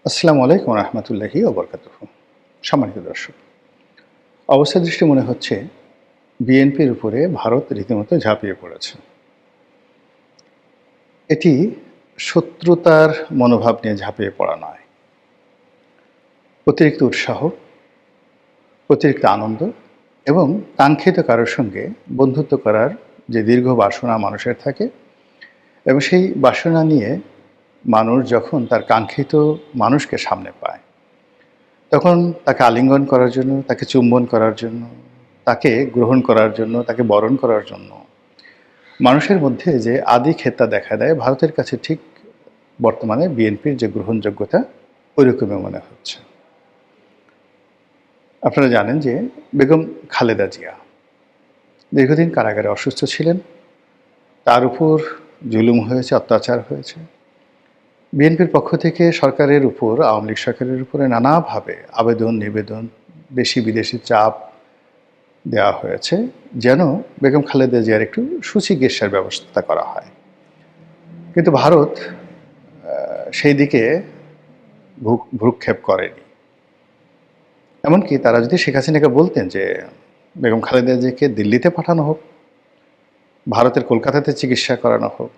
আসসালামু আলাইকুম রহমতুল্লাহি ওবরকাতুহু। সম্মানিত দর্শক, অবস্থা দৃষ্টি মনে হচ্ছে বিএনপির উপরে ভারত রীতিমতো ঝাঁপিয়ে পড়েছে। এটি শত্রুতার মনোভাব নিয়ে ঝাঁপিয়ে পড়া নয়, অতিরিক্ত উৎসাহ, অতিরিক্ত আনন্দ এবং কাঙ্ক্ষিত কারোর সঙ্গে বন্ধুত্ব করার যে দীর্ঘ বাসনা মানুষের থাকে, এবং সেই বাসনা নিয়ে মানুষ যখন তার কাঙ্ক্ষিত মানুষকে সামনে পায়, তখন তাকে আলিঙ্গন করার জন্য, তাকে চুম্বন করার জন্য, তাকে গ্রহণ করার জন্য, তাকে বরণ করার জন্য মানুষের মধ্যে যে আদি খেতা দেখা দেয়, ভারতের কাছে ঠিক বর্তমানে বিএনপির যে গ্রহণযোগ্যতা ওইরকমই মনে হচ্ছে। আপনারা জানেন যে বেগম খালেদা জিয়া দীর্ঘদিন কারাগারে অসুস্থ ছিলেন, তার উপর জুলুম হয়েছে, অত্যাচার হয়েছে। বিএনপির পক্ষ থেকে সরকারের উপর, আওয়ামী লীগ সরকারের উপরে নানাভাবে আবেদন নিবেদন, দেশি বিদেশি চাপ দেওয়া হয়েছে যেন বেগম খালেদা জিয়ার একটু সুচিকিৎসার ব্যবস্থা করা হয়। কিন্তু ভারত সেই দিকে ভ্রুক্ষেপ করেনি। এমনকি তারা যদি শেখ হাসিনাকে বলতেন যে বেগম খালেদা জিয়াকে দিল্লিতে পাঠানো হোক, ভারতের কলকাতাতে চিকিৎসা করানো হোক,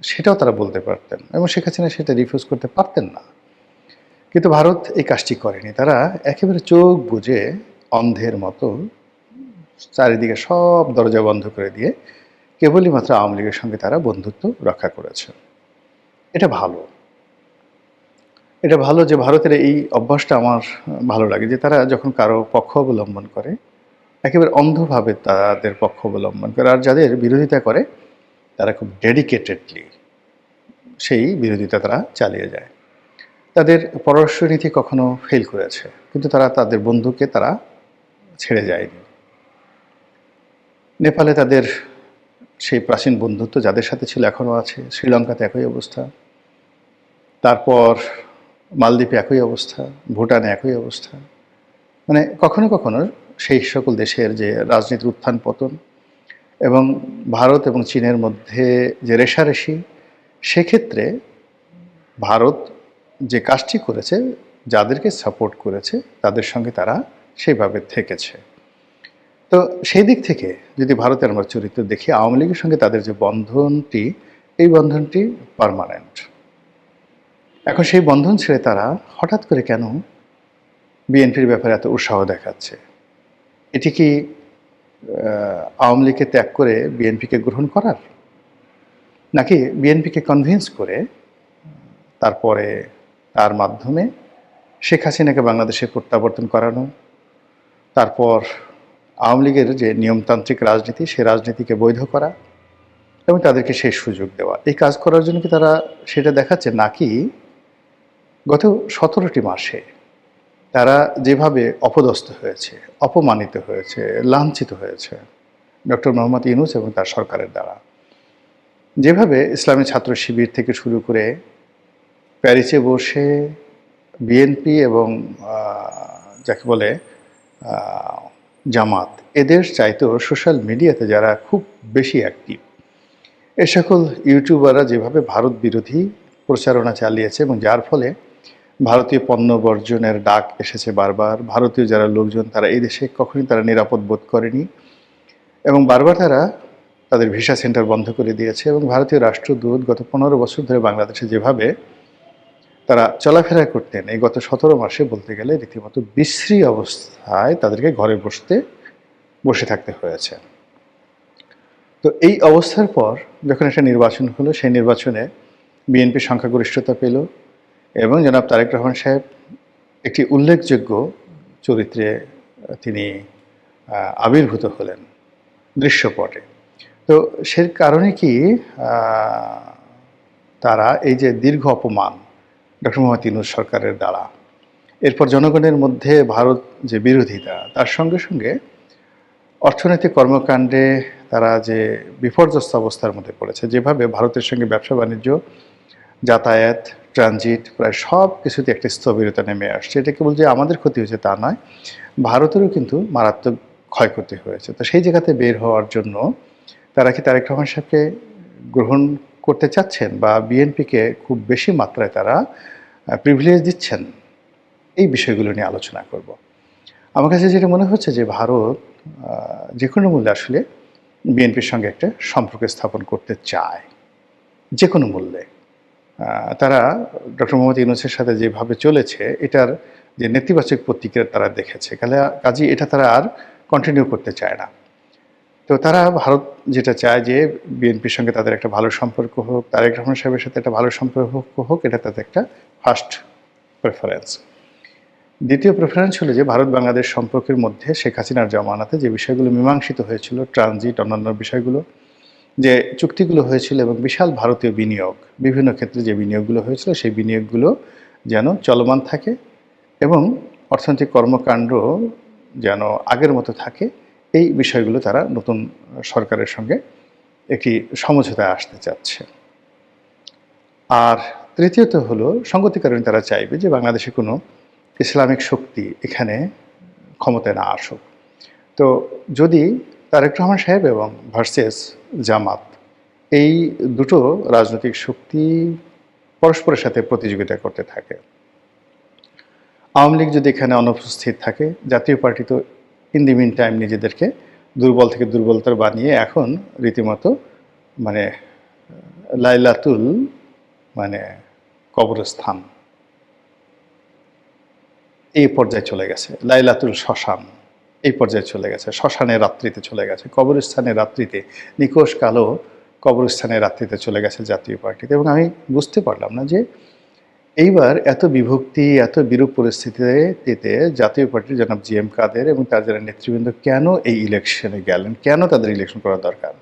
সেটাও তারা বলতে পারতেন এবং শেখ হাসিনা সেটা রিফিউজ করতে পারতেন না। কিন্তু ভারত এই কাজটি করেনি। তারা একেবারে চোখ বুজে অন্ধের মতো চারিদিকে সব দরজা বন্ধ করে দিয়ে কেবলই মাত্র আওয়ামী লীগের সঙ্গে তারা বন্ধুত্ব রক্ষা করেছে। এটা ভালো। এটা ভালো যে ভারতের এই অভ্যাসটা আমার ভালো লাগে, যে তারা যখন কারো পক্ষ অবলম্বন করে একেবারে অন্ধভাবে তাদের পক্ষ অবলম্বন করে, আর যাদের বিরোধিতা করে তারা খুব ডেডিকেটেডলি সেই বিরোধিতা তারা চালিয়ে যায়। তাদের পররাষ্ট্রনীতি কখনো ফেল করেছে, কিন্তু তারা তাদের বন্ধুকে তারা ছেড়ে যায়নি। নেপালে তাদের সেই প্রাচীন বন্ধুত্ব যাদের সাথে ছিল এখনও আছে, শ্রীলঙ্কাতে একই অবস্থা, তারপর মালদ্বীপে একই অবস্থা, ভুটানে একই অবস্থা। মানে কখনো কখনো সেই সকল দেশের যে রাজনীতির উত্থান পতন এবং ভারত এবং চীনের মধ্যে যে রেষারেষি, সেক্ষেত্রে ভারত যে কাজটি করেছে, যাদেরকে সাপোর্ট করেছে তাদের সঙ্গে তারা সেইভাবে থেকেছে। তো সেই দিক থেকে যদি ভারতের আমরা চরিত্র দেখি, আওয়ামী লীগের সঙ্গে তাদের যে বন্ধনটি, এই বন্ধনটি পার্মানেন্ট। এখন সেই বন্ধন ছেড়ে তারা হঠাৎ করে কেন বিএনপির ব্যাপারে এত উৎসাহ দেখাচ্ছে? এটি কি আওয়ামী লীগকে ত্যাগ করে বিএনপিকে গ্রহণ করার, নাকি বিএনপিকে কনভিন্স করে তারপরে তার মাধ্যমে শেখ হাসিনাকে বাংলাদেশে প্রত্যাবর্তন করানো, তারপর আওয়ামী লীগের যে নিয়মতান্ত্রিক রাজনীতি, সেই রাজনীতিকে বৈধ করা এবং তাদেরকে সেই সুযোগ দেওয়া, এই কাজ করার জন্য কি তারা সেটা দেখাচ্ছে? নাকি গত 17টি মাসে তারা যেভাবে অপদস্থ হয়েছে, অপমানিত হয়েছে, লাঞ্ছিত হয়েছে ডক্টর মোহাম্মদ ইউনূস এবং তার সরকারের দ্বারা, যেভাবে ইসলামী ছাত্র শিবির থেকে শুরু করে প্যারিসে বসে বিএনপি এবং যাকে বলে জামাত, এদের চাইতেও সোশ্যাল মিডিয়াতে যারা খুব বেশি অ্যাক্টিভ, এ সকল ইউটিউবাররা যেভাবে ভারত বিরোধী প্রচারণা চালিয়েছে এবং যার ফলে ভারতীয় পণ্য বর্জনের ডাক এসেছে বারবার। ভারতীয় যারা লোকজন তারা এই দেশে কখনোই তারা নিরাপদ বোধ করেনি এবং বারবার তারা তাদের ভিসা সেন্টার বন্ধ করে দিয়েছে। এবং ভারতীয় রাষ্ট্রদূত গত 15 বছর ধরে বাংলাদেশে যেভাবে তারা চলাফেরা করতেন, এই গত 17 মাসে বলতে গেলে রীতিমতো বিশ্রী অবস্থায় তাদেরকে ঘরে বসে থাকতে হয়েছে। তো এই অবস্থার পর যখন একটা নির্বাচন হলো, সেই নির্বাচনে বিএনপি সংখ্যাগরিষ্ঠতা পেল এবং জনাব তারেক রহমান সাহেব একটি উল্লেখযোগ্য চরিত্রে তিনি আবির্ভূত হলেন দৃশ্যপটে। তো সে কারণে কি তারা এই যে দীর্ঘ অপমান ডক্টর মোহাম্মদ ইউনূস সরকারের দ্বারা, এরপর জনগণের মধ্যে ভারত যে বিরোধিতা, তার সঙ্গে সঙ্গে অর্থনৈতিক কর্মকাণ্ডে তারা যে বিপর্যস্ত অবস্থার মধ্যে পড়েছে, যেভাবে ভারতের সঙ্গে ব্যবসা বাণিজ্য, যাতায়াত, ট্রানজিট প্রায় সব কিছুতে একটা স্থবিরতা নেমে আসছে। এটা কেবল যে আমাদের ক্ষতি হয়েছে তা নয়, ভারতেরও কিন্তু মারাত্মক ক্ষয়ক্ষতি হয়েছে। তো সেই জায়গাতে বের হওয়ার জন্য তারা কি তারেক রহমান সাহেবকে গ্রহণ করতে চাচ্ছেন, বা বিএনপিকে খুব বেশি মাত্রায় তারা প্রিভিলেজ দিচ্ছেন, এই বিষয়গুলো নিয়ে আলোচনা করব। আমার কাছে যেটা মনে হচ্ছে যে ভারত যে কোনো মূল্যে আসলে বিএনপির সঙ্গে একটা সম্পর্ক স্থাপন করতে চায়, যে কোনো মূল্যে। তারা ডক্টর মোহাম্মদ ইউনূসের সাথে যেভাবে চলেছে, এটার যে নেতিবাচক প্রতিক্রিয়া তারা দেখেছে, কাজেই এটা তারা আর কন্টিনিউ করতে চায় না। তো তারা ভারত যেটা চায় যে বিএনপির সঙ্গে তাদের একটা ভালো সম্পর্ক হোক, তারেক রহমান সাহেবের সাথে একটা ভালো সম্পর্ক হোক, এটা তাদের একটা ফার্স্ট প্রেফারেন্স। দ্বিতীয় প্রেফারেন্স হলো যে ভারত বাংলাদেশ সম্পর্কের মধ্যে শেখ হাসিনার জমানাতে যে বিষয়গুলো মীমাংসিত হয়েছিল, ট্রানজিট, অন্যান্য বিষয়গুলো, যে চুক্তিগুলো হয়েছিল এবং বিশাল ভারতীয় বিনিয়োগ, বিভিন্ন ক্ষেত্রে যে বিনিয়োগগুলো হয়েছিল, সেই বিনিয়োগগুলো যেন চলমান থাকে এবং অর্থনৈতিক কর্মকাণ্ড যেন আগের মতো থাকে, এই বিষয়গুলো তারা নতুন সরকারের সঙ্গে একটি সমঝোতায় আসতে চাচ্ছে। আর তৃতীয়ত হলো সঙ্গতির কারণে তারা চাইবে যে বাংলাদেশে কোনো ইসলামিক শক্তি এখানে ক্ষমতায় না আসুক। তো যদি তারেক রহমান সাহেব এবং ভার্সেস জামাত, এই দুটো রাজনৈতিক শক্তি পরস্পরের সাথে প্রতিযোগিতা করতে থাকে, আওয়ামী লীগ যদি এখানে অনুপস্থিত থাকে, জাতীয় পার্টি তো ইন দি মিন টাইম নিজেদেরকে দুর্বল থেকে দুর্বলতর বানিয়ে এখন রীতিমতো মানে লাইলাতুল মানে কবরস্থান এই পর্যায়ে চলে গেছে, লাইলাতুল শ্মশান এই পর্যায়ে চলে গেছে, শ্মশানের রাত্রিতে চলে গেছে, কবরস্থানের রাত্রিতে, নিকোষ কালো কবরস্থানের রাত্রিতে চলে গেছে জাতীয় পার্টিতে। এবং আমি বুঝতে পারলাম না যে এইবার এত বিভক্তি, এত বিরূপ পরিস্থিতিতে জাতীয় পার্টির জনাব জি এম কাদের এবং তার যারা নেতৃবৃন্দ কেন এই ইলেকশনে গেলেন, কেন তাদের ইলেকশন করা দরকার,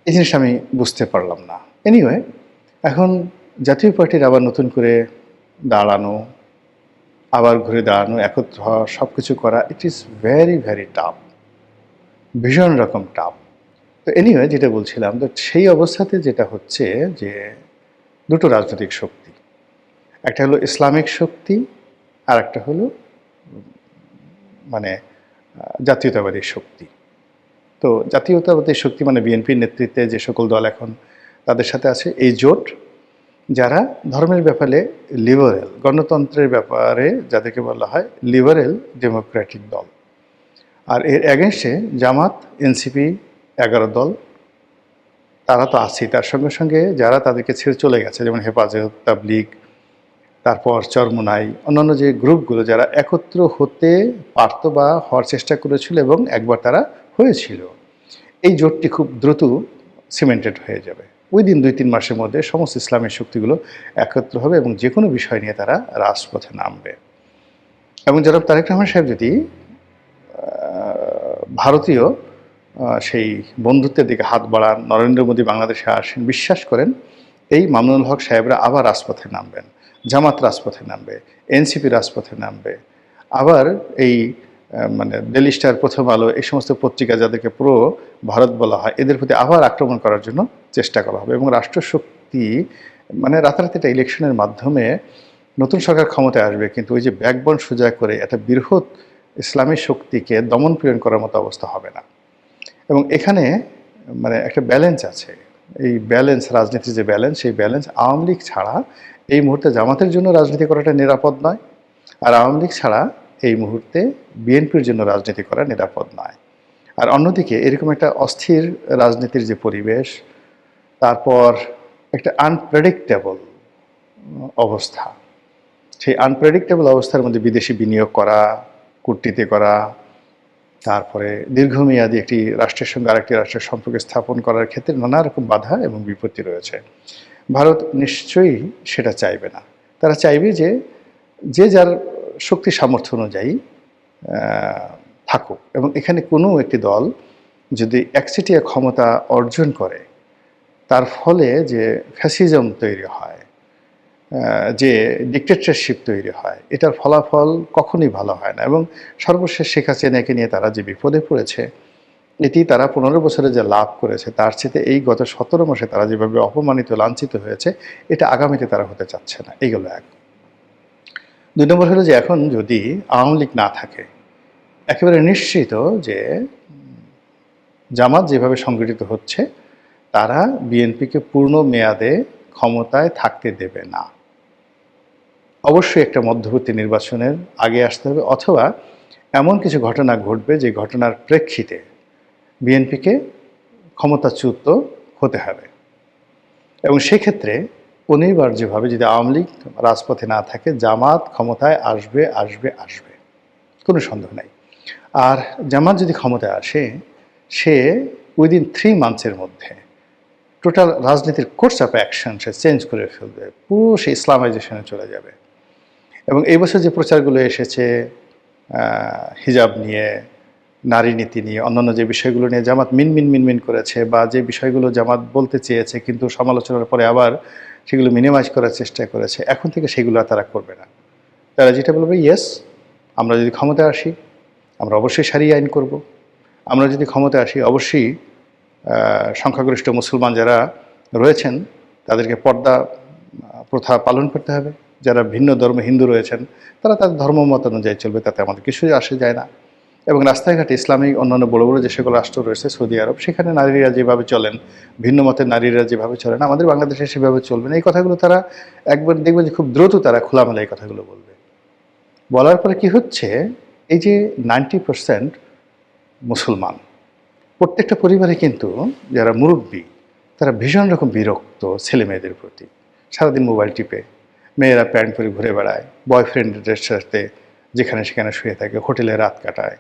এই জিনিস আমি বুঝতে পারলাম না। এনিওয়ে, এখন জাতীয় পার্টির আবার নতুন করে দাঁড়ানো, আবার ঘুরে দাঁড়ানো, একত্র হওয়া, সব কিছু করা, it is very very tough, ভীষণ রকম টাফ। তো এনিওয়ে, যেটা বলছিলাম, তো সেই অবস্থাতে যেটা হচ্ছে যে দুটো রাজনৈতিক শক্তি, একটা হলো ইসলামিক শক্তি, আর একটা হলো মানে জাতীয়তাবাদী শক্তি। তো জাতীয়তাবাদী শক্তি মানে বিএনপির নেতৃত্বে যে সকল দল এখন তাদের সাথে আছে, এই জোট, যারা ধর্মের ব্যাপারে লিবারেল, গণতন্ত্রের ব্যাপারে যাদেরকে বলা হয় লিবারেল ডেমোক্রেটিক দল। আর এর অ্যাগেনস্টে জামাত, এনসিপি, 11 দল, তারা তো আছেই। তার সঙ্গে সঙ্গে যারা তাদেরকে ছেড়ে চলে গেছে, যেমন হেফাজত, তাবলিগ, তারপর চরমোনাই, অন্যান্য যে গ্রুপগুলো যারা একত্র হতে পারত বা হওয়ার চেষ্টা করেছিল এবং একবার তারা হয়েছিল, এই জোটটি খুব দ্রুত সিমেন্টেড হয়ে যাবে। উইদিন 2-3 মাসের মধ্যে সমস্ত ইসলামী শক্তিগুলো একত্র হবে এবং যে কোনো বিষয় নিয়ে তারা রাজপথে নামবে। এবং জনাব তারেক রহমান সাহেব যদি ভারতীয় সেই বন্ধুত্বের দিকে হাত বাড়ান, নরেন্দ্র মোদী বাংলাদেশে আসেন, বিশ্বাস করেন এই মামুনুল হক সাহেবরা আবার রাজপথে নামবেন, জামাত রাজপথে নামবে, এনসিপি রাজপথে নামবে, আবার এই মানে ডেলি স্টার, প্রথম আলো, এই সমস্ত পত্রিকা যাদেরকে পুরো ভারত বলা হয়, এদের প্রতি আবার আক্রমণ করার জন্য চেষ্টা করা হবে। এবং রাষ্ট্রশক্তি মানে রাতারাতি একটা ইলেকশনের মাধ্যমে নতুন সরকার ক্ষমতায় আসবে, কিন্তু ওই যে ব্যাকবন সোজা করে একটা বৃহৎ ইসলামী শক্তিকে দমন পীড়ন করার মতো অবস্থা হবে না। এবং এখানে মানে একটা ব্যালেন্স আছে, এই ব্যালেন্স, রাজনীতির যে ব্যালেন্স, সেই ব্যালেন্স আওয়ামী লীগ ছাড়া এই মুহূর্তে জামাতের জন্য রাজনীতি করাটা নিরাপদ নয়, আর আওয়ামী লীগ ছাড়া এই মুহূর্তে বিএনপির জন্য রাজনীতি করা নিরাপদ নয়। আর অন্যদিকে এরকম একটা অস্থির রাজনীতির যে পরিবেশ, তারপর একটা আনপ্রেডিক্টেবল অবস্থা, সেই আনপ্রেডিক্টেবল অবস্থার মধ্যে বিদেশি বিনিয়োগ করা, কূটনীতি করা, তারপরে দীর্ঘমেয়াদী একটি রাষ্ট্রের সঙ্গে আরেকটি রাষ্ট্রের সম্পর্ক স্থাপন করার ক্ষেত্রে নানা রকম বাধা এবং বিপত্তি রয়েছে। ভারত নিশ্চয়ই সেটা চাইবে না। তারা চাইবে যে যে যার শক্তি সামর্থ্য অনুযায়ী থাকুক, এবং এখানে কোনো একটি দল যদি একচেটিয়া ক্ষমতা অর্জন করে, তার ফলে যে ফ্যাসিজম তৈরি হয়, যে ডিক্টেটরশিপ তৈরি হয়, এটার ফলাফল কখনোই ভালো হয় না। এবং সর্বশেষ শেখ হাসিনাকে নিয়ে তারা যে বিপদে পড়েছে, এটি তারা 15 বছরে যে লাভ করেছে, তার চেয়ে এই গত 17 মাসে তারা যেভাবে অপমানিত, লাঞ্ছিত হয়েছে, এটা আগামীতে তারা হতে চাচ্ছে না। এইগুলো এক। 2 নম্বর হলো যে এখন যদি আওয়ামী লীগ না থাকে, একেবারে নিশ্চিত যে জামাত যেভাবে সংগঠিত হচ্ছে, তারা বিএনপিকে পূর্ণ মেয়াদে ক্ষমতায় থাকতে দেবে না। অবশ্যই একটা মধ্যবর্তী নির্বাচনের আগে আসতে হবে, অথবা এমন কিছু ঘটনা ঘটবে যে ঘটনার প্রেক্ষিতে বিএনপিকে ক্ষমতাচ্যুত হতে হবে। এবং সেক্ষেত্রে অনিবার্যভাবে যদি আওয়ামী লীগ রাজপথে না থাকে, জামাত ক্ষমতায় আসবে আসবে আসবে, কোনো সন্দেহ নাই। আর জামাত যদি ক্ষমতায় আসে, সে উইদিন 3 মান্থসের মধ্যে টোটাল রাজনীতির course of action say change করে ফেলবে, পুরো সে ইসলামাইজেশনে চলে যাবে। এবং এই বছর যে প্রচারগুলো এসেছে হিজাব নিয়ে, নারী নীতি নিয়ে, অন্যান্য যে বিষয়গুলো নিয়ে জামাত মিনমিন করেছে, বা যে বিষয়গুলো জামাত বলতে চেয়েছে কিন্তু সমালোচনার পরে আবার সেগুলো মিনিমাইজ করার চেষ্টা করেছে, এখন থেকে সেগুলো তারা করবে না। তারা যেটা বলবে, ইয়েস, আমরা যদি ক্ষমতায় আসি আমরা অবশ্যই সারিয়া আইন করব, আমরা যদি ক্ষমতায় আসি অবশ্যই সংখ্যাগরিষ্ঠ মুসলমান যারা রয়েছেন তাদেরকে পর্দা প্রথা পালন করতে হবে, যারা ভিন্ন ধর্ম হিন্দু রয়েছেন তারা তাদের ধর্ম মত অনুযায়ী চলবে, তাতে আমাদের কিছুই আসে যায় না। এবং রাস্তাঘাটে ইসলামিক অন্যান্য বড় বড় যে সকল রাষ্ট্র রয়েছে, সৌদি আরব, সেখানে নারীরা যেভাবে চলেন, ভিন্ন মতের নারীরা যেভাবে চলেন, আমাদের বাংলাদেশে সেভাবে চলবে না। এই কথাগুলো তারা একবার দেখবেন যে খুব দ্রুত তারা খোলামেলা এই কথাগুলো বলবে। বলার পরে কি হচ্ছে, এই যে 90% মুসলমান, প্রত্যেকটা পরিবারে কিন্তু যারা মুরব্বী তারা ভীষণ রকম বিরক্ত ছেলে মেয়েদের প্রতি। সারাদিন মোবাইল টিপে, মেয়েরা প্যান্ট পরে ঘুরে বেড়ায়, বয়ফ্রেন্ডদের সাথে যেখানে সেখানে শুয়ে থাকে, হোটেলে রাত কাটায়।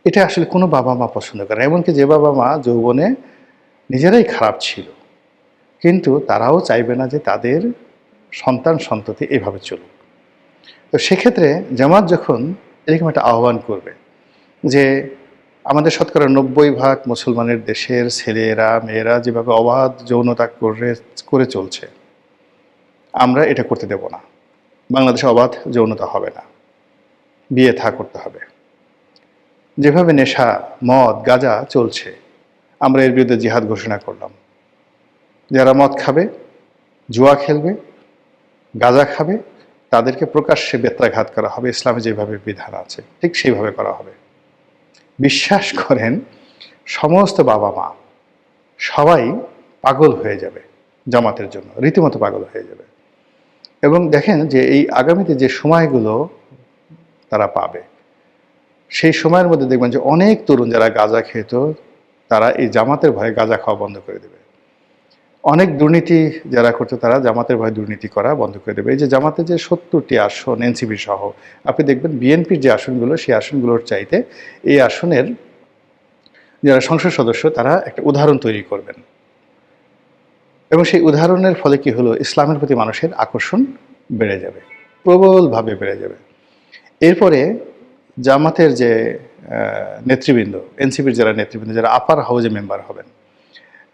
এটা আসলে কোনো বাবা মা পছন্দ করে না। এমনকি যে বাবা মা যৌবনে নিজেরাই খারাপ ছিল, কিন্তু তারাও চাইবে না যে তাদের সন্তান সন্ততি এভাবে চলুক। তো সেক্ষেত্রে জামাত যখন এরকম একটা আহ্বান করবে যে আমাদের শতকরা 90% মুসলমানের দেশের ছেলেরা মেয়েরা যেভাবে অবাধ যৌনতা করে চলছে, আমরা এটা করতে দেব না। বাংলাদেশে অবাধ যৌনতা হবে না, বিয়ে থা করতে হবে। যেভাবে নেশা, মদ, গাঁজা চলছে, আমরা এর বিরুদ্ধে জিহাদ ঘোষণা করলাম। যারা মদ খাবে, জুয়া খেলবে, গাঁজা খাবে, তাদেরকে প্রকাশ্যে বেত্রাঘাত করা হবে। ইসলামে যেভাবে বিধান আছে ঠিক সেইভাবে করা হবে। বিশ্বাস করেন, সমস্ত বাবা মা সবাই পাগল হয়ে যাবে জামাতের জন্য, রীতিমতো পাগল হয়ে যাবে। এবং দেখেন যে এই আগামীতে যে সময়গুলো তারা পাবে, সেই সময়ের মধ্যে দেখবেন যে অনেক তরুণ যারা গাঁজা খেত তারা এই জামাতের ভয়ে গাঁজা খাওয়া বন্ধ করে দেবে। অনেক দুর্নীতি যারা করতো তারা জামাতের ভয়ে দুর্নীতি করা বন্ধ করে দেবে। এই যে জামাতের যে 70টি আসন এনসিপি সহ, আপনি দেখবেন বিএনপির যে আসনগুলো, সেই আসনগুলোর চাইতে এই আসনের যারা সংসদ সদস্য তারা একটা উদাহরণ তৈরি করবেন। এবং সেই উদাহরণের ফলে কি হলো, ইসলামের প্রতি মানুষের আকর্ষণ বেড়ে যাবে, প্রবলভাবে বেড়ে যাবে। এরপরে জামাতের যে নেতৃবৃন্দ, এনসিপির যারা নেতৃবৃন্দ, যারা আপার হাউজে মেম্বার হবেন,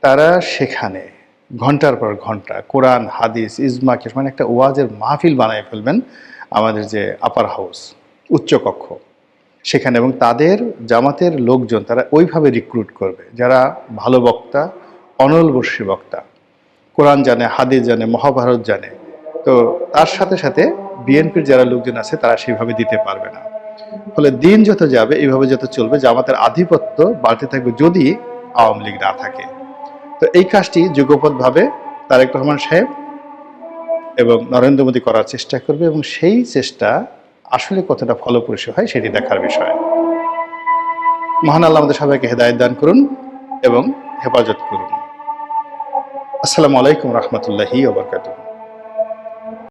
তারা সেখানে ঘন্টার পর ঘন্টা কোরআন, হাদিস, ইজমা, মানে একটা ওয়াজের মাহফিল বানায় ফেলবেন আমাদের যে আপার হাউস, উচ্চকক্ষ সেখানে। এবং তাদের জামাতের লোকজন তারা ওইভাবে রিক্রুট করবে যারা ভালো বক্তা, অনলবর্ষী বক্তা, কোরআন জানে, হাদিস জানে, মহাভারত জানে। তো তার সাথে সাথে বিএনপির যারা লোকজন আছে তারা সেভাবে দিতে পারবে না। ফলে দিন যত যাবে এইভাবে যত চলবে, জামাতের আধিপত্য বাড়তে থাকবে যদি আওয়ামী লীগ না থাকে। তো এই কাজটি যুগপৎভাবে তারেক রহমান সাহেব এবং নরেন্দ্র মোদী করার চেষ্টা করবে, এবং সেই চেষ্টা আসলে কতটা ফলপ্রসূ হয় সেটি দেখার বিষয়। মহান আল্লাহ আমাদের সবাইকে হেদায়েত দান করুন এবং হেফাজত করুন। আসসালামু আলাইকুম রহমতুল্লাহি ওয়া বারাকাতুহু।